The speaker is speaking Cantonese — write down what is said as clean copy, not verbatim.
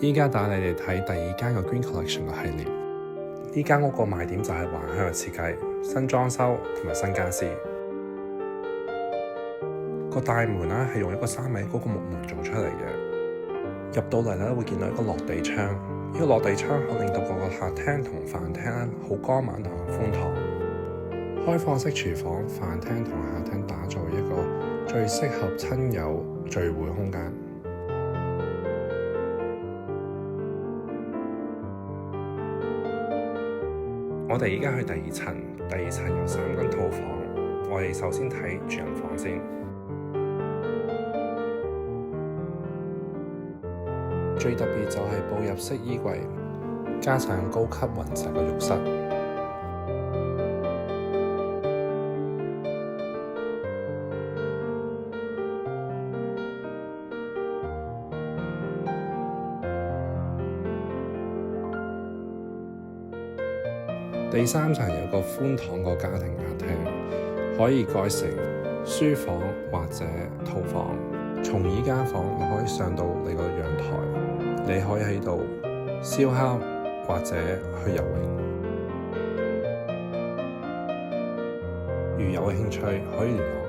依家帶你哋睇第二間嘅 Green Collection 嘅系列。呢間屋個賣點就係橫向嘅設計、新裝修同埋新傢俬。個大門咧係用一個3米高嘅木門做出嚟嘅。入到嚟咧會見到一個落地窗，呢個落地窗可以令到個客廳同飯廳好光猛同埋寬敞。開放式廚房、飯廳同客廳打造一個最適合親友聚會空間。我哋而家去第二層，第二層有3間套房。我哋首先睇主人房先。最特別就係步入式衣櫃，加上高級雲石嘅浴室。第3層有個寬敞個家庭客廳，可以改成書房或者套房。從呢間房你可以上到你個陽台，你可以喺度燒烤或者去游泳。如有興趣可以聯絡。